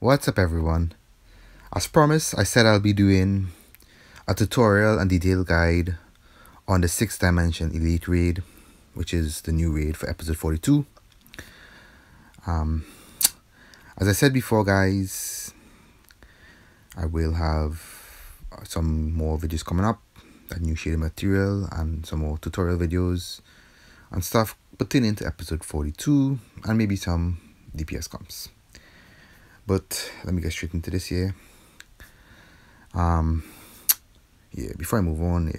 What's up everyone? As promised, I said I'll be doing a tutorial and detailed guide on the 6th dimension elite raid, which is the new raid for episode 42. As I said before guys, I will have some more videos coming up, that new shaded material and some more tutorial videos and stuff pertaining to episode 42 and maybe some DPS comps. But let me get straight into this here. Before I move on,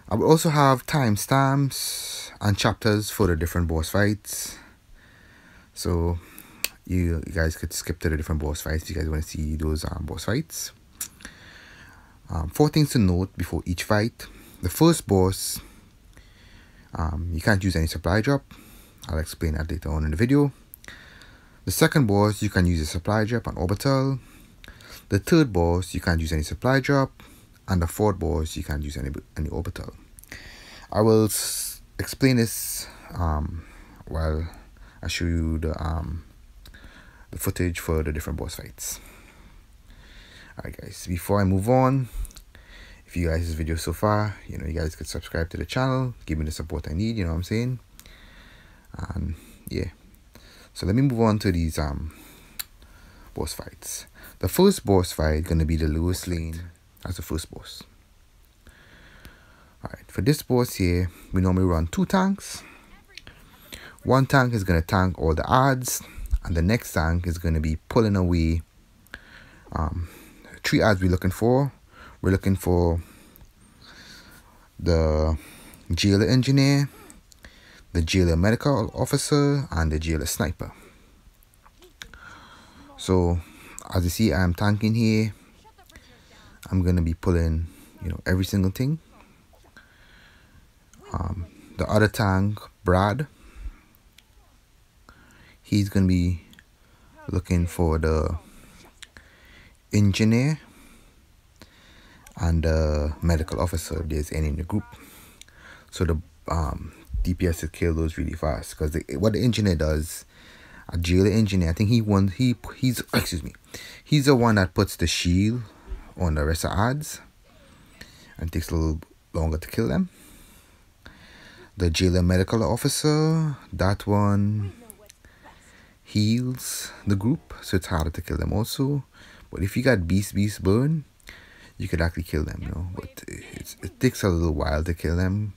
I will also have timestamps and chapters for the different boss fights, so you guys could skip to the different boss fights if you guys want to see those boss fights. 4 things to note before each fight. The first boss, you can't use any supply drop. I'll explain that later on in the video. The second boss, you can use a supply drop and orbital. The third boss, you can't use any supply drop. And the fourth boss, you can't use any orbital. I will explain this while I show you the footage for the different boss fights. Alright guys, before I move on, if you guys this video so far, you guys could subscribe to the channel, give me the support I need, you know what I'm saying? And yeah. So let me move on to these boss fights. The first boss fight gonna be the Lois Lane as the first boss. Alright, for this boss here, we normally run 2 tanks. One tank is gonna tank all the adds, and the next tank is gonna be pulling away 3 adds we're looking for. We're looking for the jailer engineer, the jailer medical officer, and the jailer sniper. So as you see, I'm tanking here. I'm gonna be pulling every single thing. The other tank, Brad, he's gonna be looking for the engineer and the medical officer if there's any in the group. So the DPS will kill those really fast, because what the engineer does, a jailer engineer, I think he's the one that puts the shield on the rest of adds, and it takes a little longer to kill them. The jailer medical officer, that one heals the group, so it's harder to kill them also. But if you got beast burn, you could actually kill them, but it takes a little while to kill them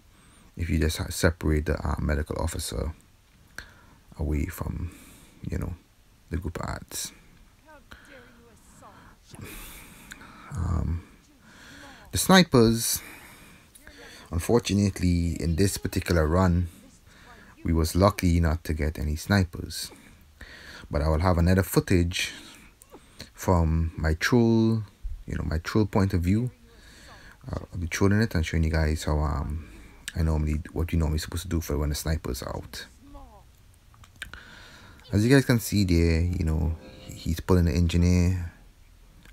if you just separate the medical officer away from the group of adds. The snipers, unfortunately in this particular run we was lucky not to get any snipers, but I will have another footage from my troll, my troll point of view. I'll be trolling it and showing you guys how what you normally supposed to do for when the snipers are out. As you guys can see there, he's pulling the engineer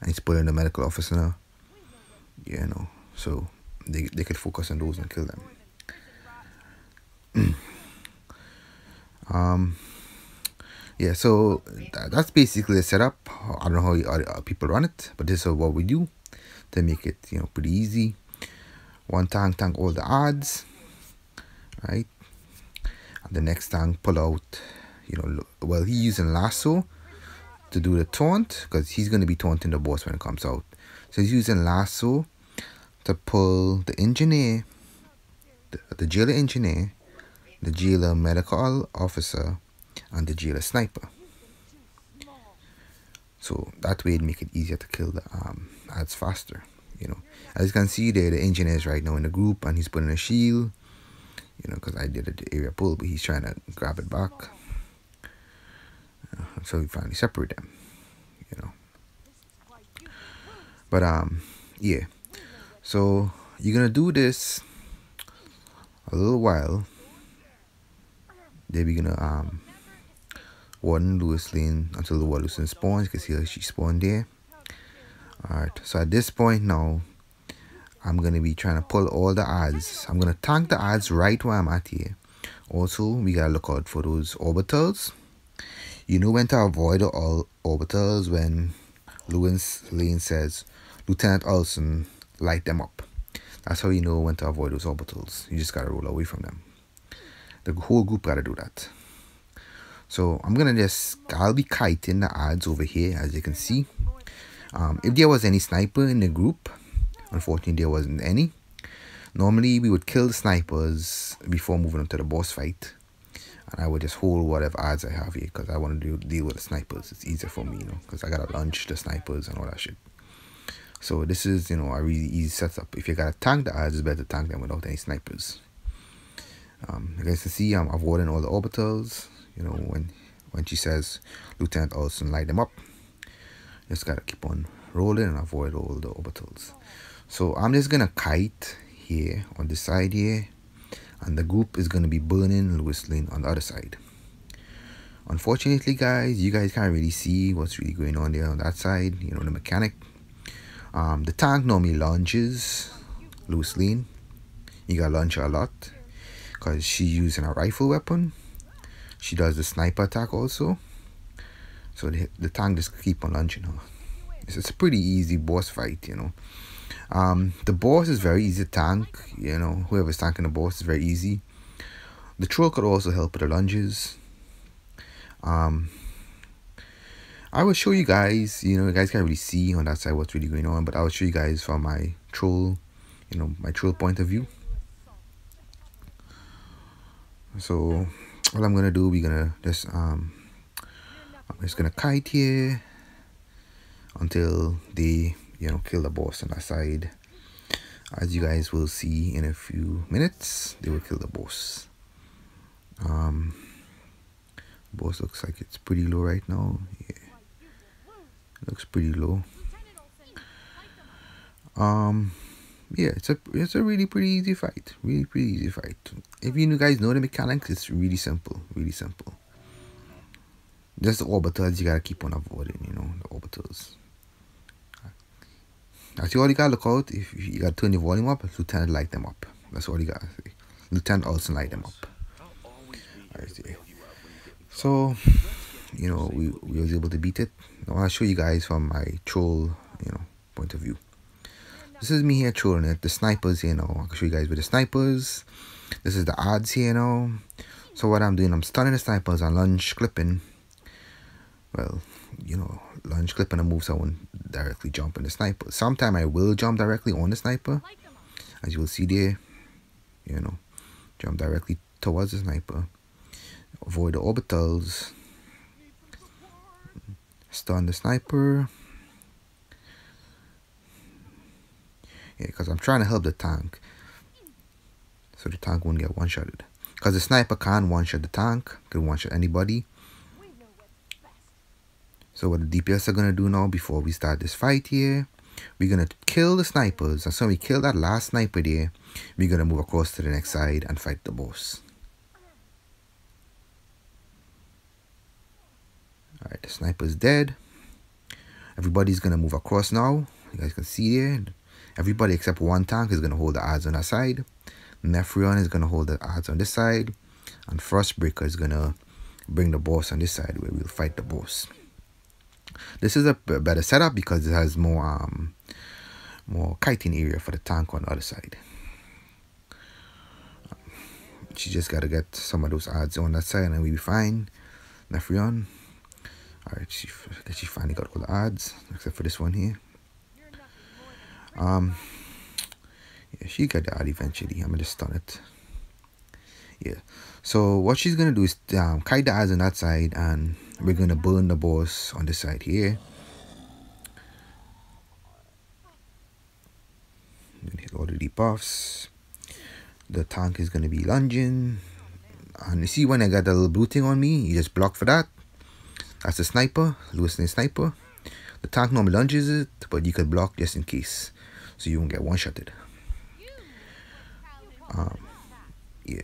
and he's pulling the medical officer, so they could focus on those and kill them. Yeah, so that's basically the setup. I don't know how other people run it, but this is what we do to make it pretty easy. One tank all the adds, right? And the next tank pull out, well, he's using lasso to do the taunt, because he's going to be taunting the boss when it comes out. So he's using lasso to pull the engineer, the jailer engineer, the jailer medical officer, and the jailer sniper. So that way it make it easier to kill the adds faster. As you can see there, the engineer is right now in the group and he's putting a shield, because I did the area pull, but he's trying to grab it back. So we finally separate them, but yeah, so you're gonna do this a little while. Then we're gonna Warden Lois Lane until the Warden Lois Lane spawns. You can see how she spawned there. Alright, so at this point now, I'm gonna be trying to pull all the adds. I'm gonna tank the adds right where I'm at here. Also, we gotta look out for those orbitals. You know when to avoid all orbitals when Lois Lane says, Lieutenant Olsen, light them up. That's how you know when to avoid those orbitals. You just gotta roll away from them. The whole group gotta do that. So I'll be kiting the odds over here, as you can see. If there was any sniper in the group, unfortunately there wasn't any. Normally we would kill the snipers before moving on to the boss fight. And I would just hold whatever odds I have here, because I want to deal with the snipers. It's easier for me, because I gotta launch the snipers and all that shit. So this is, a really easy setup. If you gotta tank the odds, it's better to tank them without any snipers. You guys can see I'm avoiding all the orbitals. When she says, Lieutenant Olsen, light them up. Just gotta keep on rolling and avoid all the orbitals. So I'm just gonna kite here on this side here, and the group is gonna be burning Lois Lane on the other side. Unfortunately, guys, you guys can't really see what's really going on there on that side. The mechanic. The tank normally launches Lois Lane. You gotta launch her a lot, because she's using a rifle weapon. She does the sniper attack also. So the tank just keep on launching her. It's a pretty easy boss fight, The boss is very easy to tank, whoever's tanking the boss is very easy. The troll could also help with the lunges. I will show you guys, you guys can't really see on that side what's really going on, but I will show you guys from my troll, my troll point of view. So what I'm gonna do, we're gonna just I'm just gonna kite here until they kill the boss on that side. As you guys will see in a few minutes, they will kill the boss. Boss looks like it's pretty low right now. Yeah, looks pretty low. Yeah, it's a really pretty easy fight. Really pretty easy fight. If you guys know the mechanics, it's really simple. Really simple. Just the orbitals you gotta keep on avoiding, the orbitals. That's all you gotta look out. If you gotta turn your volume up, Lieutenant, light them up. That's all you gotta say. Lieutenant also light them up. Alright, so we was able to beat it. Now I'll show you guys from my troll, point of view. This is me here trolling it. The snipers here now. I can show you guys with the snipers. This is the odds here now. So what I'm doing, I'm stunning the snipers and lunge clipping. Well, lunge clipping a move so I won't directly jump in the sniper. Sometime I will jump directly on the sniper. As you will see there. Jump directly towards the sniper. Avoid the orbitals. Stun the sniper. Yeah, because I'm trying to help the tank, so the tank won't get one-shotted. Because the sniper can't one-shot the tank, can one-shot anybody. So what the DPS are gonna do now, before we start this fight here, we're gonna kill the snipers. And so when we kill that last sniper there, we're gonna move across to the next side and fight the boss. Alright, the sniper's dead. Everybody's gonna move across now. You guys can see there. Everybody except one tank is going to hold the odds on that side. 𝐓𝐈𝐌𝐿 is going to hold the odds on this side. And Frostbreaker is going to bring the boss on this side, where we'll fight the boss. This is a better setup because it has more kiting area for the tank on the other side. She just got to get some of those odds on that side and we'll be fine. 𝐓𝐈𝐿. Alright, she finally got all the odds, except for this one here. Yeah, she got the odd eventually. I'm gonna just stun it. Yeah, so what she's gonna do is kite the odds on that side, and we're gonna burn the boss on this side here. Hit all the debuffs. The tank is gonna be lunging, and you see when I got the little blue thing on me, you just block for that. That's a sniper, Lois Lane sniper. The tank normally lunges it, but you could block just in case, so you won't get one-shotted. Yeah.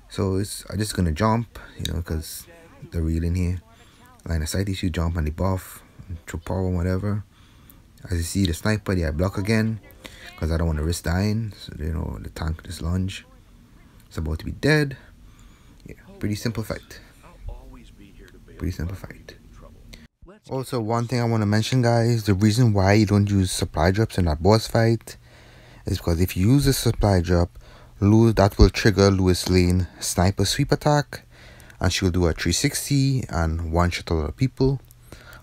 So I'm just gonna jump, because they're real in here. Line of sight issue, jump on the buff, throw power, whatever. As you see, the sniper, yeah, I block again, because I don't want to risk dying. So the tank just lunge. It's about to be dead. Yeah, pretty simple fight. Pretty simple fight. Also, one thing I want to mention, guys, the reason why you don't use supply drops in that boss fight is because if you use a supply drop, that will trigger Lois Lane sniper sweep attack, and she'll do a 360 and one-shot a lot of people,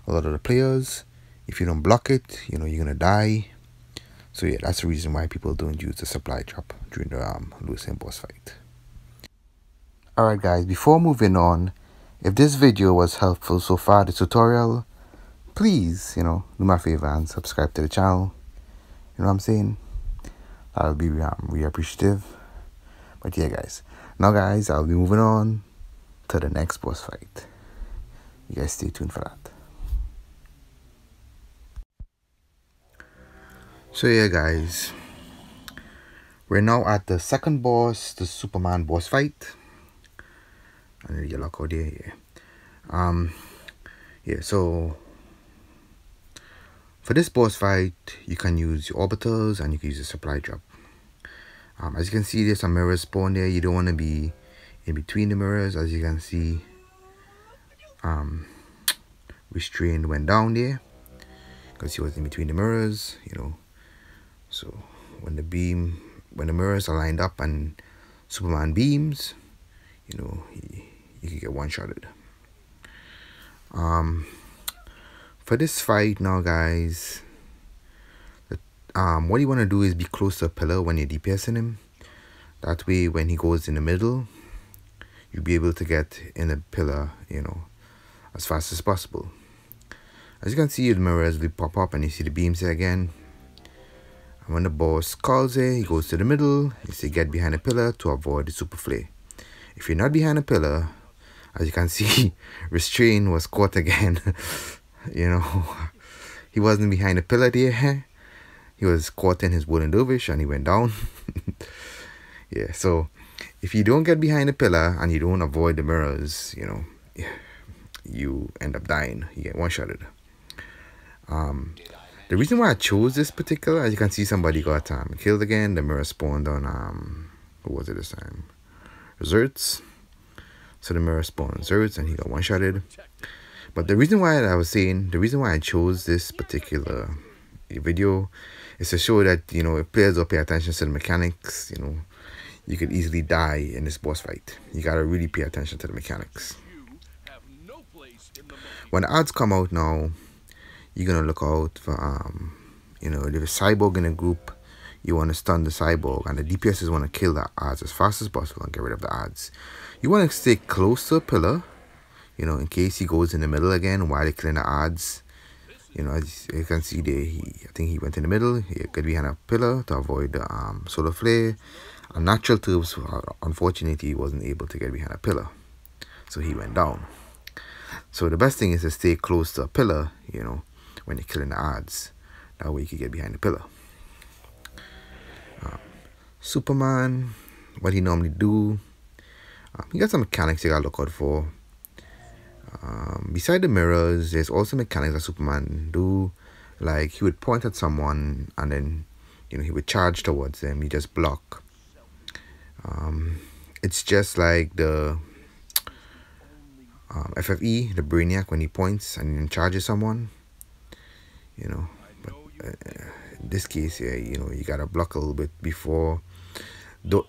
a lot of the players. If you don't block it, you know, you're gonna die. So yeah, that's the reason why people don't use the supply drop during the Lois Lane boss fight. Alright guys, before moving on, if this video was helpful so far, the tutorial, please, you know, do me a favor and subscribe to the channel. You know what I'm saying? That would be really appreciative. But yeah guys, now guys, I'll be moving on to the next boss fight. You guys stay tuned for that. So yeah guys, we're now at the second boss, the Superman boss fight. I need to get lock out there, yeah. So for this boss fight, you can use your orbitals and you can use a supply drop. As you can see, there's some mirrors spawn there. You don't want to be in between the mirrors. As you can see, restrained went down there because he was in between the mirrors, you know. So when the mirrors are lined up and Superman beams, you know, you can get one-shotted. For this fight now guys, what you want to do is be close to a pillar when you're DPSing him. That way when he goes in the middle, you'll be able to get in the pillar, you know, as fast as possible. As you can see, the mirrors will pop up and you see the beams there again. And when the boss calls it, he goes to the middle. You say get behind the pillar to avoid the super flare. If you're not behind a pillar, as you can see, restraint was caught again. You know, he wasn't behind the pillar there. He was caught in his wooden dervish and he went down. Yeah, so if you don't get behind the pillar and you don't avoid the mirrors, you know, you end up dying. You get one-shotted. The reason why I chose this particular, as you can see, somebody got killed again. The mirror spawned on who was it this time? Zerts. So the mirror spawned on Zerts and he got one-shotted. But the reason why I chose this particular video is to show that, you know, if players don't pay attention to the mechanics, you know, you could easily die in this boss fight. You gotta really pay attention to the mechanics. When the odds come out now, you're gonna look out for you know, if there's a cyborg in a group, you want to stun the cyborg, and the DPSs want to kill the odds as fast as possible and get rid of the odds. You want to stay close to a pillar, you know, in case he goes in the middle again while they're killing the odds. You know, as you can see there, I think he went in the middle. He got behind a pillar to avoid the solar flare. On natural terms, unfortunately, he wasn't able to get behind a pillar, so he went down. So the best thing is to stay close to a pillar, you know, when you're killing the odds. That way you can get behind the pillar. Superman, what he normally do, he got some mechanics you gotta look out for. Beside the mirrors, there's also mechanics that Superman do. Like, he would point at someone and then, you know, he would charge towards them. He just block. It's just like the 𝐓𝐹𝐸, the Brainiac, when he points and then charges someone, you know. But in this case here, you know, you gotta block a little bit before.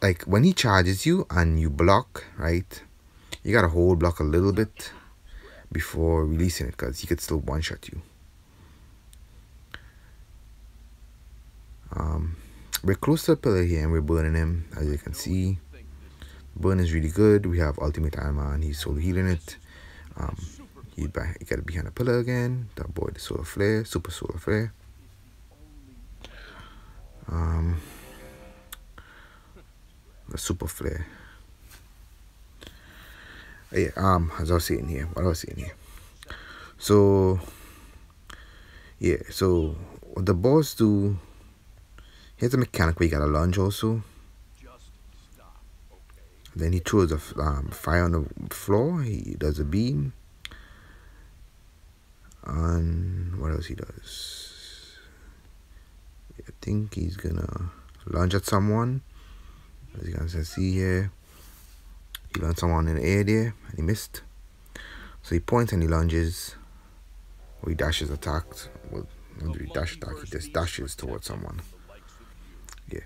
Like when he charges you and you block, right, you gotta hold block a little bit before releasing it, because he could still one-shot you. We're close to the pillar here and we're burning him. As you can see, burn is really good. We have ultimate Iron Man, he's solo healing it. You gotta be behind the pillar again to avoid the solar flare, super solar flare. The super flare. Yeah, as I was saying here, so yeah, so what the boss do, here's a mechanic where you gotta lunge also. Then he throws a fire on the floor. He does a beam. And what else he does? I think he's gonna lunge at someone. As you can see here, he lunged someone in the air there and he missed. So he points and he lunges. Or he dashes attacked. Well, not really dash attack, he just dashes towards someone. Yeah.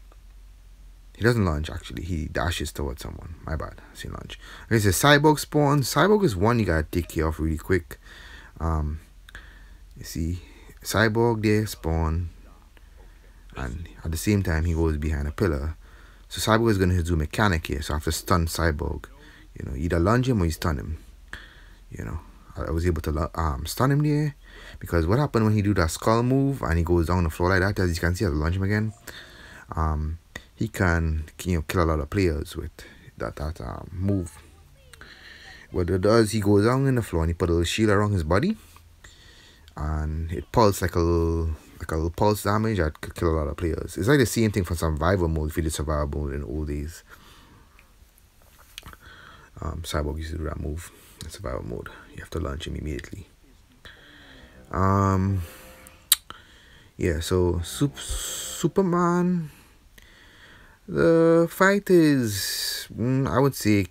He doesn't launch actually, he dashes towards someone. My bad, I see launch. Okay, so Cyborg spawn. Cyborg is one you gotta take care of really quick. You see Cyborg there spawn, and at the same time he goes behind a pillar. So Cyborg is gonna do mechanic here, so I have to stun Cyborg. You know, either lunge him or you stun him. You know, I was able to stun him there, because what happened when he do that skull move and he goes down the floor like that, as you can see, I have to lunge him again. He can, you know, kill a lot of players with that move. What it does, he goes down in the floor and he put a little shield around his body, and it pulses like a little pulse damage that could kill a lot of players. It's like the same thing for survival mode if you did survival mode in old days. Cyborg used to do that move in survival mode. You have to launch him immediately. Yeah, so Superman, the fight is, I would say,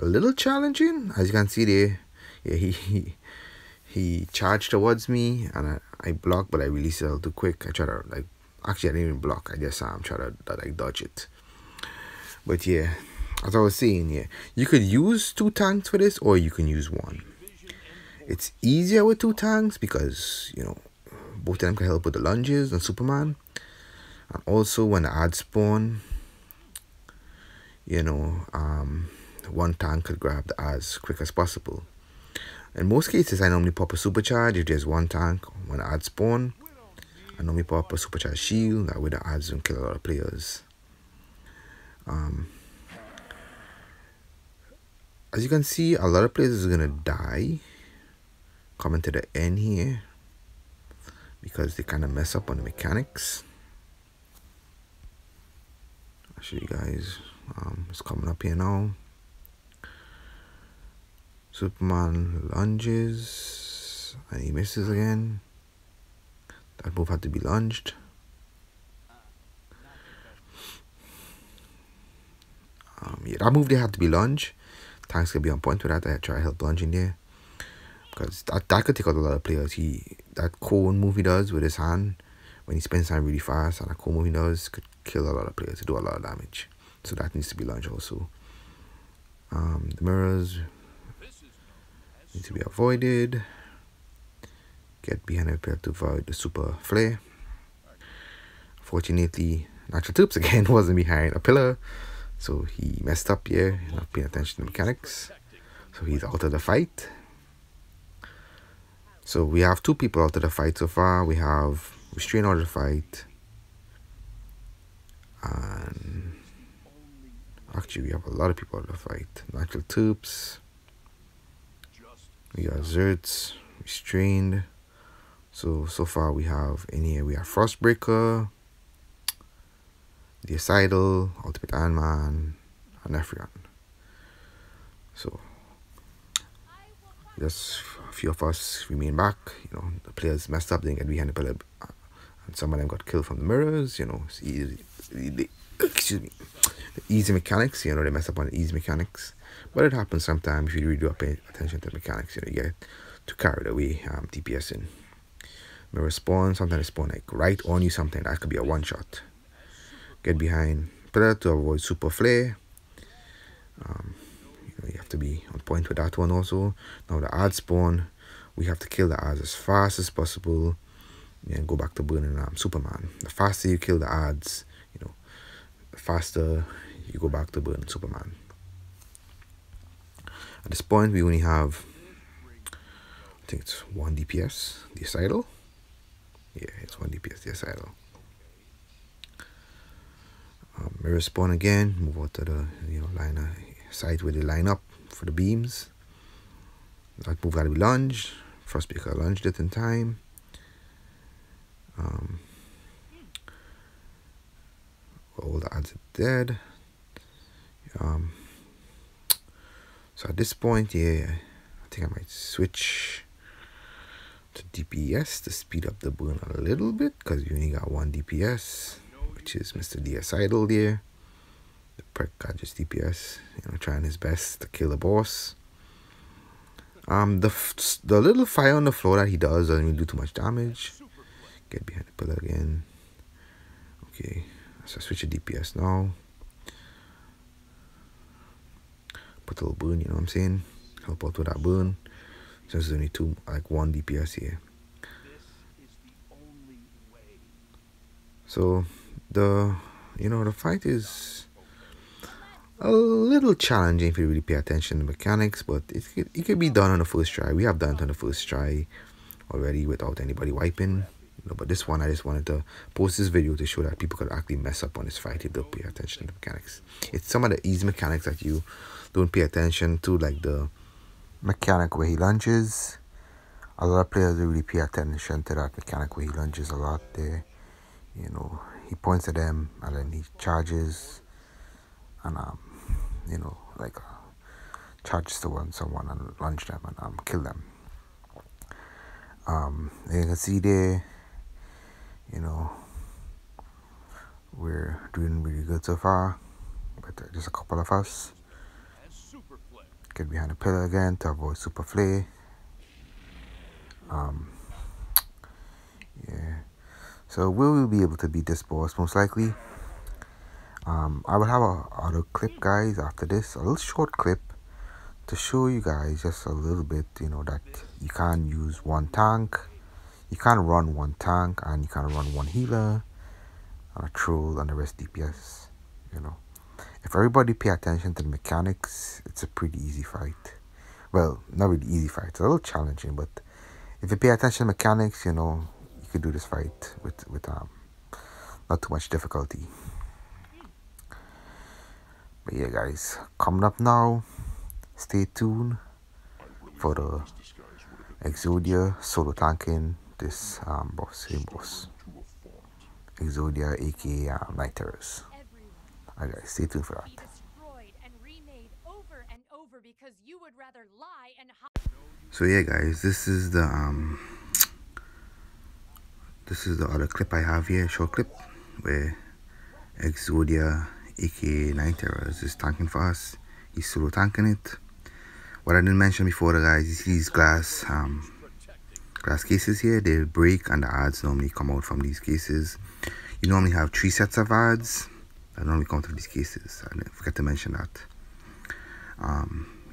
a little challenging. As you can see there, yeah, he charged towards me, and I blocked, but I released it a little too quick. I tried to, like, actually I didn't even block, I just tried to like dodge it. But yeah, as I was saying, yeah, you could use 2 tanks for this, or you can use 1. It's easier with 2 tanks because, you know, both of them can help with the lunges and Superman. And also when the ads spawn, you know, 1 tank could grab the ads quick as possible. In most cases, I normally pop a supercharge if there's 1 tank when the ads spawn. I normally pop a supercharge shield, that way the ads don't kill a lot of players. As you can see, a lot of players are gonna die coming to the end here because they kind of mess up on the mechanics. I'll show you guys. It's coming up here now. Superman lunges and he misses again. That move had to be lunged. Yeah, that move there had to be lunged. Tanks could be on point with that. I try to help lunging there, because that could take out a lot of players. That cone move he does with his hand when he spins time really fast, and that cone move he does could kill a lot of players, to do a lot of damage. So that needs to be lunged also. The mirrors need to be avoided. Get behind a player to avoid the super flare. Fortunately, Natural Tubes again wasn't behind a pillar, so he messed up here, not paying attention to mechanics. So he's out of the fight. So we have 2 people out of the fight so far. We have Restrain out of the fight, and actually we have a lot of people out of the fight. Natural Tubes, we got Zerts, Restrained. So far we have in here, we have Frostbreaker, 𝐓𝐈𝐌𝐿, Ultimate Iron Man, and Ephraim. So just a few of us remain back. You know, the players messed up, didn't get behind the pillar, and some of them got killed from the mirrors. You know, it's easy. Excuse me. The easy mechanics. You know, they mess up on the easy mechanics, but it happens sometimes if you really do pay attention to the mechanics. You know, you get to carry the way DPS in. Mirror spawn. Sometimes they spawn like right on you. Something that could be a 1-shot. Get behind pillar to avoid super flare. You know, you have to be on point with that one also. Now the ad spawn, we have to kill the ads as fast as possible and go back to burning Superman. The faster you kill the ads, you know, the faster you go back to burning Superman. At this point, we only have, I think it's 1 DPS, 𝐓𝐈𝐿. Yeah, it's 1 DPS, 𝐓𝐈𝐿. Mirror spawn again, move out to the, you know, side where they line up for the beams. That move gotta be lunged. Frostbreaker lunged it in time. All the ads are dead. So at this point, yeah, I think I might switch to DPS to speed up the burn a little bit, because we only got 1 DPS, which is Mr. 𝐓𝐈𝐿 there. The perk got just DPS, you know, trying his best to kill the boss. The little fire on the floor that he doesn't really do too much damage. Get behind the pillar again. Okay, so switch to DPS now. Put a little burn, you know what I'm saying? Help out with that burn. Since there's only one DPS here. So the fight is a little challenging if you really pay attention to mechanics, but it could be done on the first try. We have done it on the first try already without anybody wiping. But this one, I just wanted to post this video to show that people could actually mess up on this fight if they pay attention to the mechanics. It's some of the easy mechanics that you don't pay attention to, like the mechanic where he lunges. A lot of players don't really pay attention to that mechanic where he lunges a lot there. He points at them and then he charges and charges towards someone and lunge them and kill them. You can see there, we're doing really good so far, but just a couple of us. Get behind the pillar again to avoid super flay. Yeah. So will we be able to beat this boss? Most likely. I will have a other clip, guys, after this, a little short clip to show you guys just a little bit, that you can't use one tank, you can't run one tank, and you can't run one healer and a troll and the rest DPS. If everybody pay attention to the mechanics, it's a pretty easy fight. Well, not really easy fight, it's a little challenging, but if you pay attention to mechanics, you could do this fight with not too much difficulty. But yeah, guys, coming up now, stay tuned for the 𝐓𝐀𝐌𝐿 solo tanking this same boss, 𝐓𝐿 aka 𝐒𝐓𝐈����. Alright, guys, stay tuned for that. So yeah, guys, this is the other clip I have here, short clip, where 𝐓𝐿 aka 𝐒𝐓𝐈𝐿 is tanking for us. He's solo tanking it. What I didn't mention before, guys, is these glass cases here. They break and the ads normally come out from these cases. You normally have 3 sets of ads that normally come through these cases. I forgot to mention that.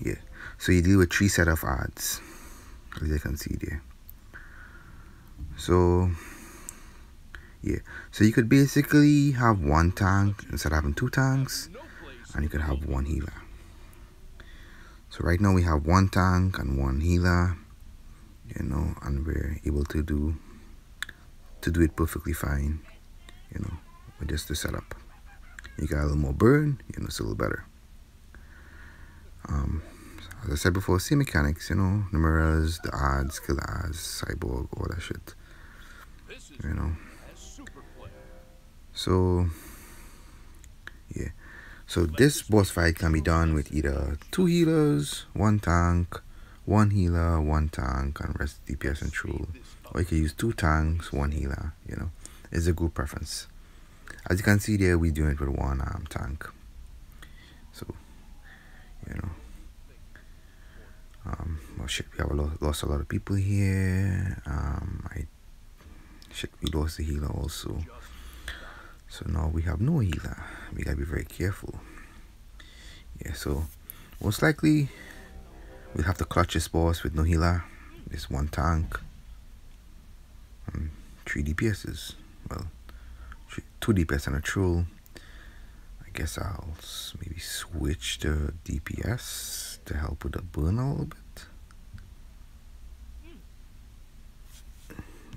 Yeah, so you deal with 3 sets of ads, as you can see there. So yeah, so you could basically have 1 tank instead of having 2 tanks, and you could have 1 healer. So right now we have 1 tank and 1 healer, and we're able to do it perfectly fine, with just the setup. You got a little more burn, it's a little better. As I said before, same mechanics, the mirrors, the ads, kill the ads, cyborg, all that shit, So yeah, so this boss fight can be done with either 2 healers, 1 tank, 1 healer, 1 tank, and rest DPS and troll, or you can use 2 tanks, 1 healer. It's a good preference. As you can see there, we're doing it with 1 tank. So well, shit, we have lost a lot of people here. We lost the healer also. So now we have no healer. We gotta be very careful. Yeah, so most likely we'll have to clutch this boss with no healer. This 1 tank and 3 DPSs. Well, 2 DPS and a troll. I guess I'll maybe switch to DPS to help with the burn a little bit.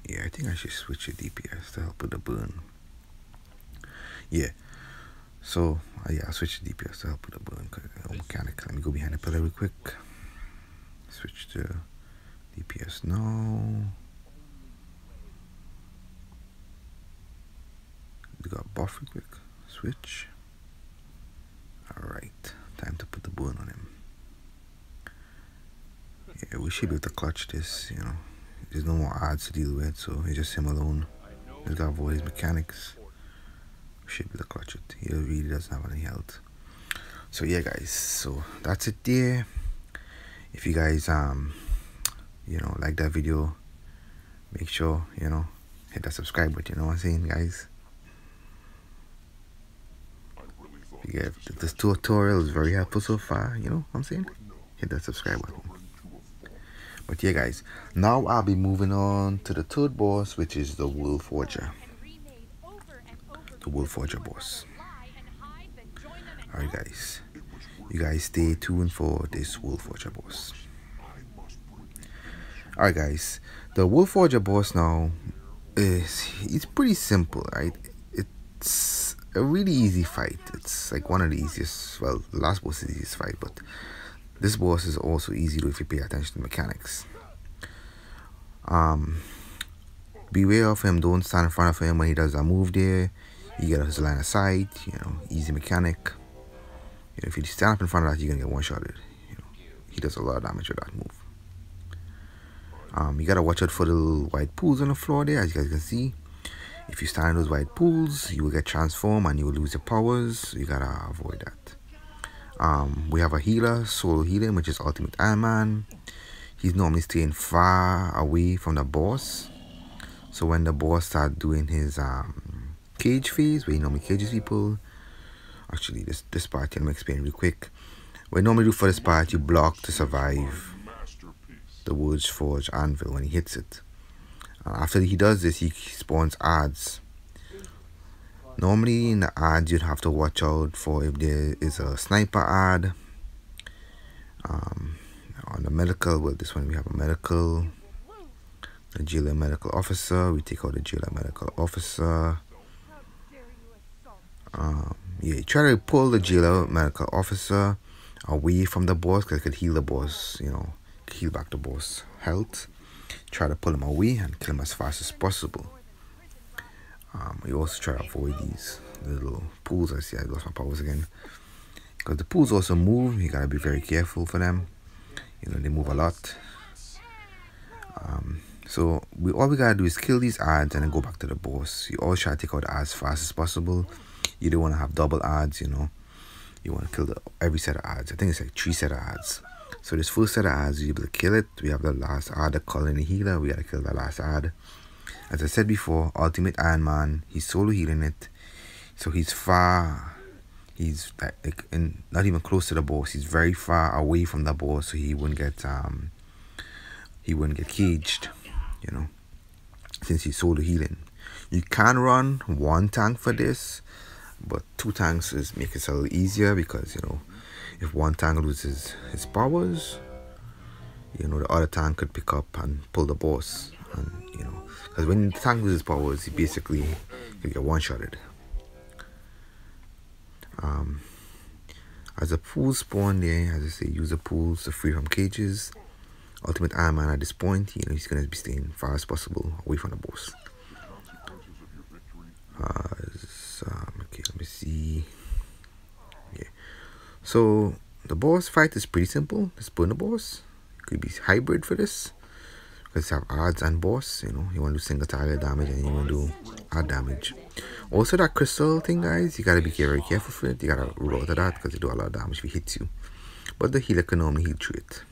Yeah, I think I should switch to DPS to help with the burn. Yeah, so yeah, I'll switch to DPS to help with the burn mechanic. Let me go behind the pillar real quick. Switch to DPS now. We got buff real quick. Switch. Alright, time to put the burn on him. Yeah, we should be able to clutch this, There's no more odds to deal with, so it's just him alone. Just gotta avoid his mechanics. We should be able to clutch it. He really doesn't have any health. So yeah, guys, so that's it there. If you guys you know, like that video. Make sure, you know, hit that subscribe button, you know what I'm saying, guys? Yeah, this tutorial is very helpful so far, you know what I'm saying? Hit that subscribe button. But yeah, guys, now I'll be moving on to the third boss, which is the 𝐓𝐹 boss. Alright, guys, you guys stay tuned for this 𝐓𝐹 boss. Alright, guys, the 𝐓𝐹 boss now it's pretty simple, right? It's a really easy fight. It's like one of the easiest, well, the last boss is the easiest fight, but this boss is also easy if you pay attention to mechanics. Beware of him, don't stand in front of him when he does a move there. You get his line of sight, you know, easy mechanic. You know, if you stand up in front of that, you're gonna get one-shotted. You know, he does a lot of damage with that move. You gotta watch out for the little white pools on the floor there, as you guys can see. If you stand in those white pools, you will get transformed and you will lose your powers. So you gotta avoid that. We have a healer, solo healing, which is Ultimate Iron Man. He's normally staying far away from the boss. So when the boss starts doing his cage phase, where he normally cages people. Actually, this part, let me explain real quick. What you normally do for this part, you block to survive the 𝐓𝐹 anvil when he hits it. After he does this, he spawns adds. Normally in the adds, you'd have to watch out for if there is a sniper add. On the medical, well, this one we have a medical, the jailer medical officer. We take out the jailer medical officer. Yeah, you try to pull the jailer medical officer away from the boss because it could heal the boss, you know, heal back the boss health. Try to pull him away and kill him as fast as possible. You also try to avoid these little pools. I see I lost my powers again. Because the pools also move, you gotta be very careful for them. You know, they move a lot. So all we gotta do is kill these adds and then go back to the boss. You always try to take out the adds as fast as possible. You don't want to have double adds, you know. You want to kill every set of adds. I think it's like 3 set of adds. So this first set of adds, you're able to kill it. We have the last add, the colony healer. We gotta kill the last add. As I said before, Ultimate Iron Man, he's solo healing it. So he's far, he's like not even close to the boss. He's very far away from the boss, so he wouldn't get caged, you know, since he's solo healing. You can run 1 tank for this, but 2 tanks make it a little easier because, you know, if 1 tank loses his powers, you know, the other tank could pick up and pull the boss. And, you know, because when the tank loses powers, he basically can get one-shotted. As a pool spawn there, as I say, use the pools to free from cages. Ultimate Iron Man at this point, you know, he's gonna be staying far as possible away from the boss. Okay, let me see. Yeah. So the boss fight is pretty simple. Let's burn the boss. It could be hybrid for this. Because you have odds and boss, you know, you want to do single target damage and you want to do add damage. Also that crystal thing, guys, you gotta be very careful for it. You gotta roll out of that because they do a lot of damage if it hits you. But the healer can normally heal through it.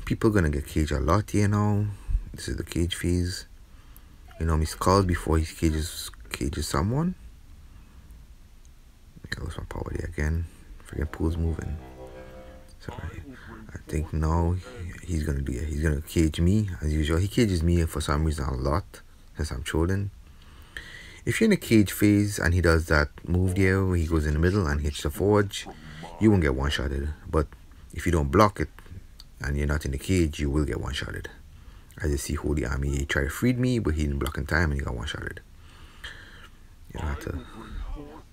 People are gonna get caged a lot here now. This is the cage phase. You know, he skulls before he cages someone. I lost my power there again. Freaking pool's moving. Sorry. I think now he's gonna do it. He's gonna cage me as usual. He cages me for some reason a lot since I'm trolling. If you're in a cage phase and he does that move there where he goes in the middle and hits the forge, you won't get one-shotted. But if you don't block it and you're not in the cage, you will get one-shotted. As you see, Holy Army, he tried to free me, but he didn't block in time and he got one-shotted. You don't have to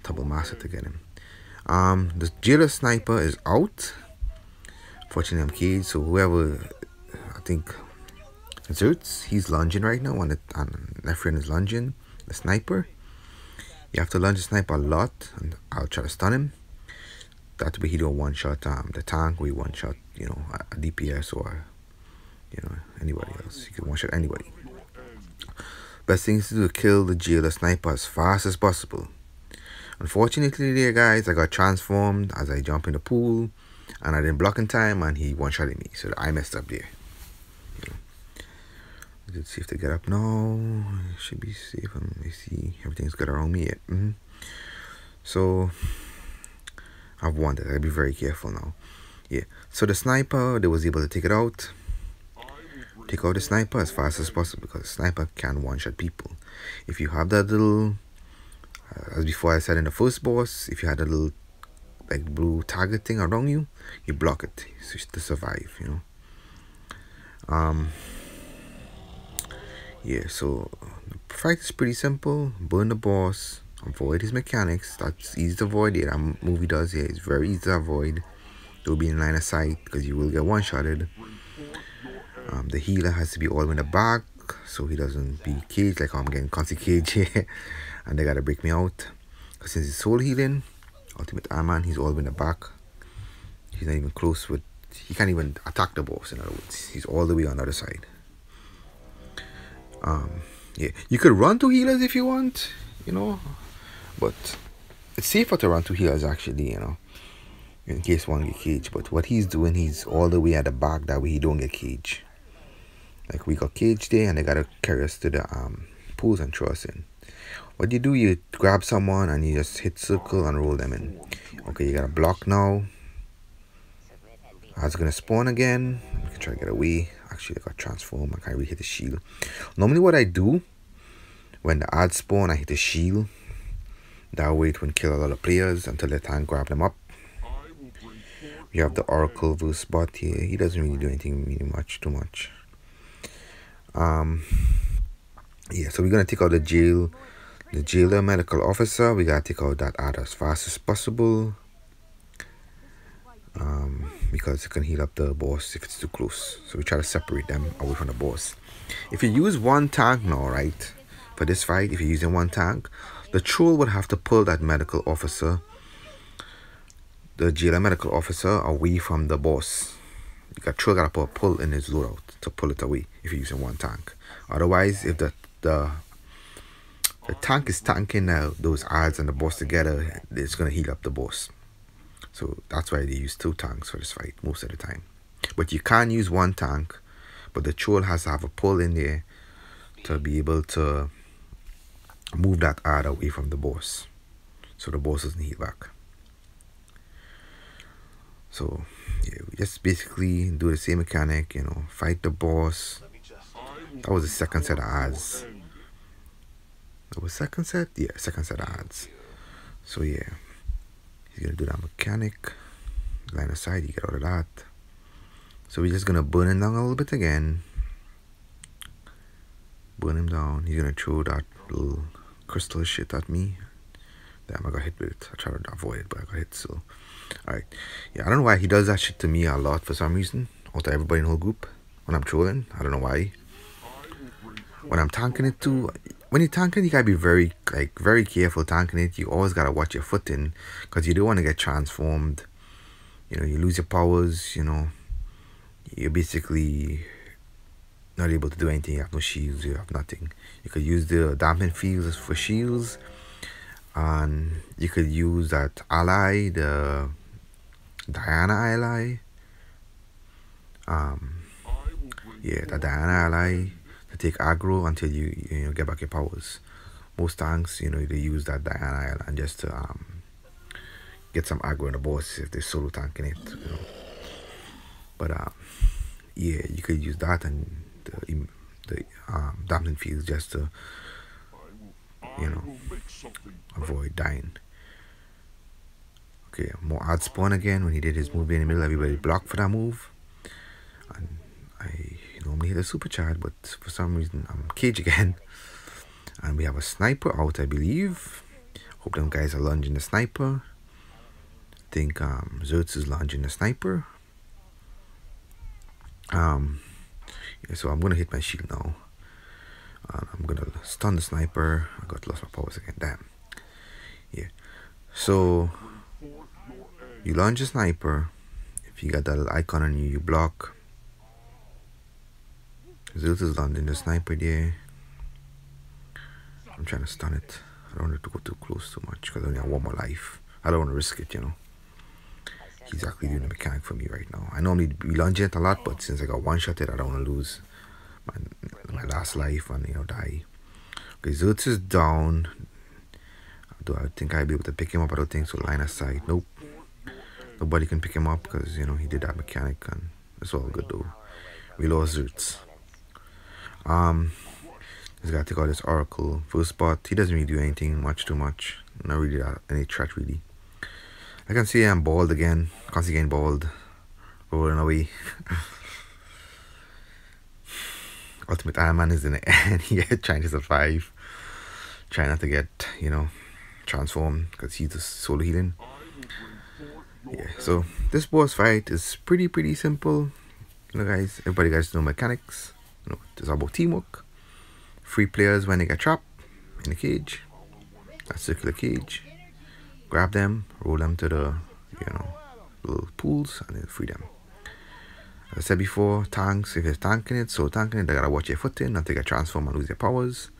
double master to get him. The jailer sniper is out. Fortunately, I'm caged, so whoever, I think, Zerts, he's lunging right now, and left friend is lunging, the sniper. You have to lunge the sniper a lot, and I'll try to stun him. That way he don't one-shot the tank, or he one-shot, you know, a DPS or, you know, anybody else. You can one-shot anybody. Best thing is to do is kill the jailer sniper as fast as possible. Unfortunately there, guys, I got transformed as I jump in the pool. and I didn't block in time, and he one-shotted me. So I messed up there. You know. Let's see if they get up now. Should be safe. Let see, everything's good around me yet. So I've won that. I'll be very careful now. Yeah. So the sniper, they was able to take it out. Take out the sniper as fast as possible, because the sniper can one-shot people. If you have that little, as before I said in the first boss, if you had a little like blue target thing around you, you block it to survive, you know. Yeah, so the fight is pretty simple. Burn the boss, avoid his mechanics. That's easy to avoid. Yeah, that movie does. Yeah, it's very easy to avoid. Don't be in line of sight, because you will get one-shotted. The healer has to be all in the back, so he doesn't be caged like I'm getting constantly caged here. And they gotta break me out, because since he's soul healing, ultimate Iron, he's all in the back. He's not even close with, he can't even attack the boss, in other words. He's all the way on the other side. Yeah, you could run to healers if you want, you know, but it's safer to run to healers actually, you know, in case one get caged. But what he's doing, he's all the way at the back, that way he don't get caged. Like we got caged there, and they gotta carry us to the pools and throw us in. What you do, you grab someone and you just hit circle and roll them in. Okay, you got a block now. It's gonna spawn again. We can try to get away. Actually, I got transform. I can't really hit the shield. Normally, what I do when the ads spawn, I hit the shield. That way, it will kill a lot of players until the tank grab them up. We have the Oracle versus bot here. He doesn't really do anything really too much. Yeah, so we're gonna take out the jailer medical officer. We gotta take out that ad as fast as possible. Because it can heal up the boss if it's too close. So we try to separate them away from the boss. If you use one tank now, right, for this fight, if you're using one tank, the troll would have to pull that medical officer, the jailer medical officer, away from the boss. You got troll gotta put a pull in his loadout to pull it away if you're using one tank. Otherwise, if the tank is tanking those ads and the boss together, it's gonna heal up the boss. So that's why they use 2 tanks for this fight most of the time. But you can use one tank, but the troll has to have a pull in there to be able to move that ad away from the boss, so the boss doesn't heal back. So yeah, we just basically do the same mechanic, you know, fight the boss. That was the second set of ads. That was second set? Yeah, second set of ads. So yeah. He's gonna do that mechanic, line of sight, you get out of that. So we're just gonna burn him down a little bit again. Burn him down. He's gonna throw that little crystal shit at me. Damn, I got hit with it. I tried to avoid it, but I got hit still. Alright. Yeah, I don't know why he does that shit to me a lot for some reason. Out of everybody in the whole group. When I'm trolling. I don't know why. When I'm tanking it too. When you're tanking, you gotta be very careful tanking it. You always gotta watch your footing, because you don't want to get transformed. You know, you lose your powers. You know, you're basically not able to do anything. You have no shields. You have nothing. You could use the dampen fields for shields, and you could use that ally, the Diana ally. Yeah, the Diana ally. To take aggro until you get back your powers. Most tanks, you know, they use that Diana Island just to get some aggro on the boss if they're solo tanking it, you know. But yeah, you could use that and the dampening fields just to, you know, avoid dying. Okay, more ad spawn again. When he did his move in the middle, everybody blocked for that move, and I normally hit a super charge, but for some reason I'm caged again. And we have a sniper out, I believe. Hope them guys are lunging the sniper. I think Zertz is lunging the sniper. Yeah, so I'm gonna hit my shield now. I'm gonna stun the sniper. I got lost my powers again. Damn. Yeah. So you launch a sniper. If you got that little icon on you, you block. Zertz is landing the sniper there. I'm trying to stun it. I don't want it to go too close too much because I only have 1 more life. I don't want to risk it, you know. he's actually doing a mechanic for me right now. I normally be lunging it a lot, but since I got one-shotted, I don't want to lose my last life and, you know, die. Okay, Zertz is down. Do I think I'll be able to pick him up? I don't think so. Line of sight. Nope. Nobody can pick him up because, you know, he did that mechanic, and it's all good though. We lost Zertz. Just gotta take out this Oracle. First spot, he doesn't really do anything too much. Not really that any threat really. I can see I'm bald again. Constantly getting bald. Rolling away. Ultimate Iron Man is in the end. Yeah, trying to survive. Trying not to get, you know, transformed because he's just solo healing. Yeah, so this boss fight is pretty simple. You know, guys, everybody guys know mechanics. You know, it's about teamwork. 3 players when they get trapped in the cage. That circular cage. Grab them, roll them to the, you know, little pools, and then free them. As I said before, tanks, if you're tanking it, they gotta watch your footing, not to get transformed and lose their powers.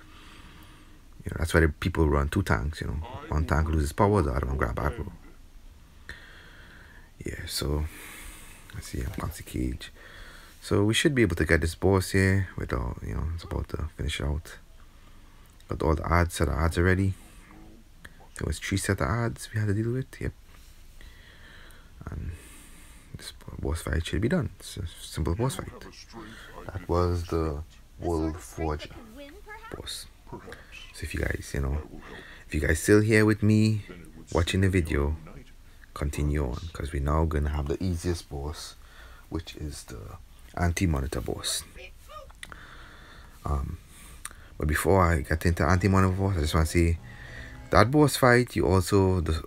You know, that's why the people run 2 tanks, you know. One tank loses power, the other one grab aggro. Yeah, so let's see, I'm constantly cage. So we should be able to get this boss here with all, you know, it's about to finish out. Got all the set of odds already. There was 3 set of odds we had to deal with, yep. And this boss fight should be done. It's a simple boss fight. That was the World Forger boss. So if you guys, you know, if you guys still here with me watching the video, continue on, because we're now gonna have the easiest boss, which is the anti-monitor boss. But before I get into anti-monitor boss, I just want to say that boss fight, you also the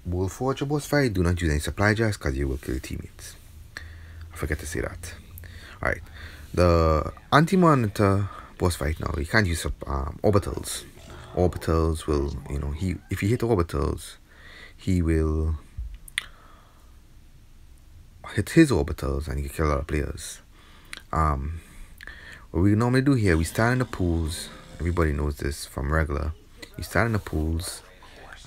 World Forger boss fight, do not use any supply jars because you will kill your teammates. I forget to say that. Alright, the anti-monitor boss fight now, you can't use orbitals. Orbitals will, you know, if you hit orbitals, he will hit his orbitals and you can kill a lot of players. What we normally do here, we stand in the pools. Everybody knows this from regular. You stand in the pools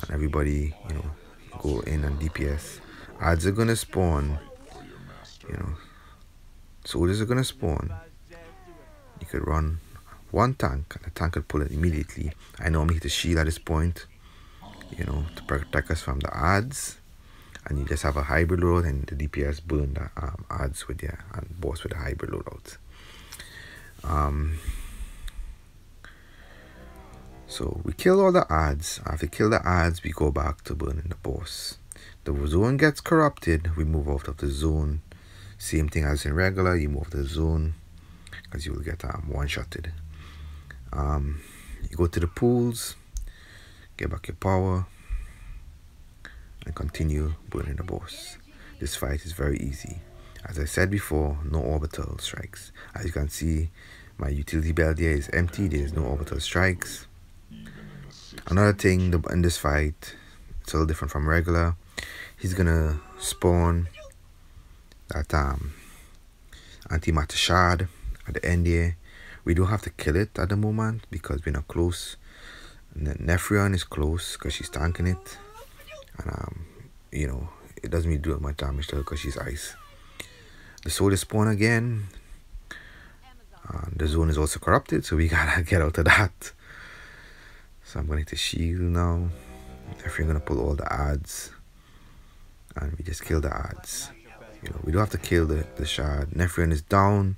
and everybody, you know, go in and DPS. Adds are gonna spawn, you know, soldiers are gonna spawn. You could run 1 tank and the tank could pull it immediately. I normally hit a shield at this point, you know, to protect us from the adds. And you just have a hybrid loadout, and the DPS burn the adds with their and boss with a hybrid loadout. So we kill all the adds. After we kill the adds, we go back to burning the boss. The zone gets corrupted, we move out of the zone. Same thing as in regular, you move the zone because you will get one-shotted. You go to the pools, get back your power, and continue burning the boss. This fight is very easy. As I said before, no orbital strikes. As you can see, my utility belt there is empty. There is no orbital strikes. Another thing in this fight, it's a little different from regular. He's gonna spawn that antimatter shard at the end here. We don't have to kill it at the moment because we're not close. And then Nephrion is close because she's tanking it. And you know, it doesn't really do much damage to her because she's ice. The soldier spawn again. The zone is also corrupted, so we gotta get out of that. So I'm gonna hit the shield now. Nephrion gonna pull all the adds, and we just kill the adds. You know, we don't have to kill the shard. Nephrion is down.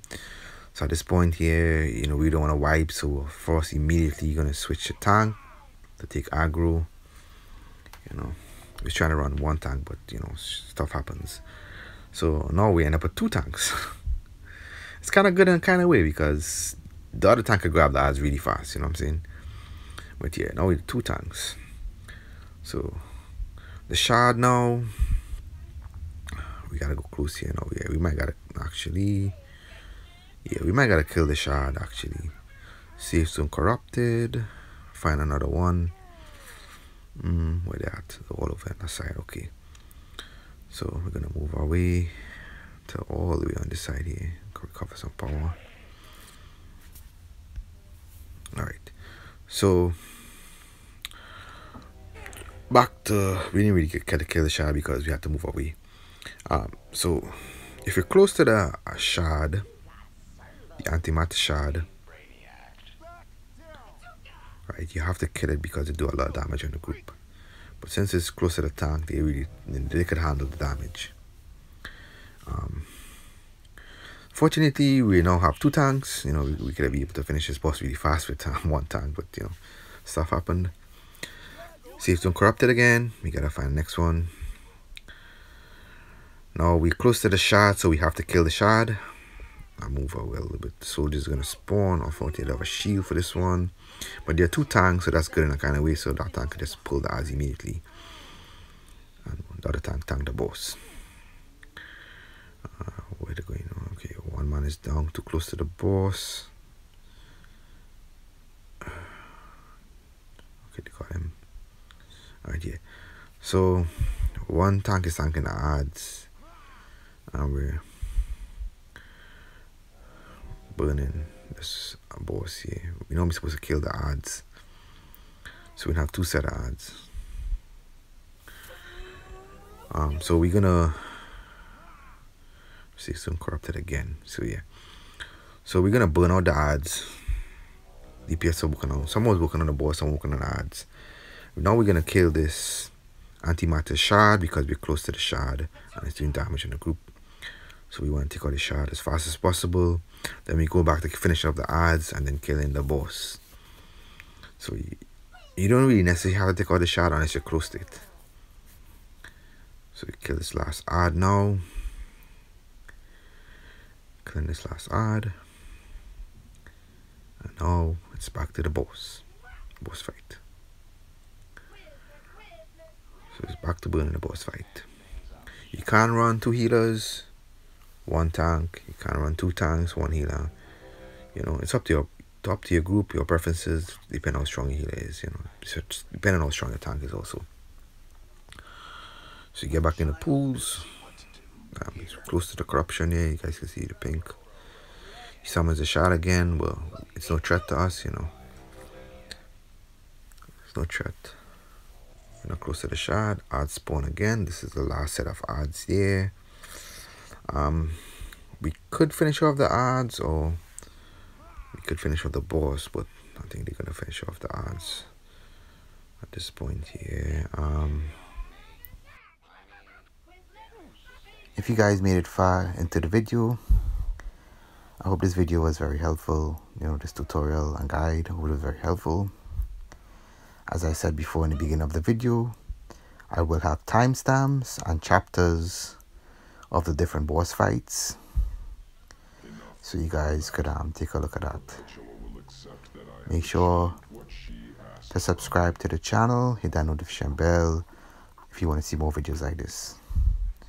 So at this point here, you know, we don't want to wipe, so for us immediately you're gonna switch to tank to take aggro. You know, we're trying to run 1 tank, but you know, stuff happens. So now we end up with 2 tanks. It's kind of good in a kind of way because the other tank could grab the adds really fast, you know what I'm saying? But yeah, now we have 2 tanks. So the shard now, we gotta go close here now. Yeah, we might gotta actually, yeah, we might gotta kill the shard actually. Safe zone corrupted. Find another one. Where they at? All over on the side. Okay. So we're gonna move our way to all the way on this side here. Recover some power. Alright. So back to, we didn't really get to kill the shard because we had to move away. So if you're close to the shard, the antimatter shard, right, you have to kill it because it do a lot of damage on the group. But since it's close to the tank, they could handle the damage. Fortunately, we now have 2 tanks. You know, we could be able to finish this boss really fast with 1 tank, but you know, stuff happened. Safe zone corrupted again. We gotta find the next one. Now we're close to the shard, so we have to kill the shard. I'll move our way a little bit. The soldier's gonna spawn. Unfortunately, they have a shield for this one, but there are 2 tanks, so that's good in a kind of way. So that tank can just pull the odds immediately, and the other tank the boss. Where they going? Okay, 1 man is down, too close to the boss. Okay, they got him. Alright, yeah. So 1 tank is tanking the odds, and we're burning this boss here. We know we're supposed to kill the odds, so we have 2 set of odds. So we're gonna see some corrupted again. So yeah, so we're gonna burn out the odds. DPS are working on, someone's working on the boss, someone working on the odds. Now we're gonna kill this antimatter shard because we're close to the shard and it's doing damage in the group. So we want to take out the shard as fast as possible. Then we go back to finish up the odds and then killing the boss. So you don't really necessarily have to take out the shard unless you're close to it. So we kill this last odd now. Killing this last odd. And now it's back to the boss fight. So it's back to burning the boss fight. You can't run 2 healers, 1 tank. You can't run 2 tanks, 1 healer. You know, it's up to your group, your preferences, depending on how strong your healer is. You know, so depending on how strong your tank is also. So you get back in the pools. It's close to the corruption here. You guys can see the pink. He summons the shard again. Well, it's no threat to us, you know. It's no threat. We're not close to the shard. Odds spawn again. This is the last set of odds here. We could finish off the odds, or we could finish off the boss, but I think they're gonna finish off the odds at this point here. If you guys made it far into the video, I hope this video was very helpful. You know, this tutorial and guide, I hope it was very helpful. As I said before in the beginning of the video, I will have timestamps and chapters of the different boss fights, so you guys could take a look at that. Make sure to subscribe to the channel, hit that notification bell if you want to see more videos like this,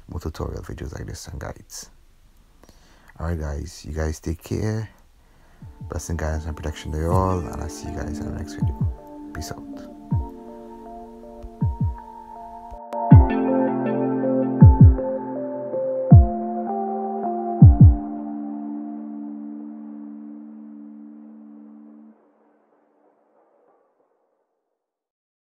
more tutorial videos like this and guides. Alright guys, you guys take care. Blessing, guidance and protection to you all, and I'll see you guys in the next video. Peace out.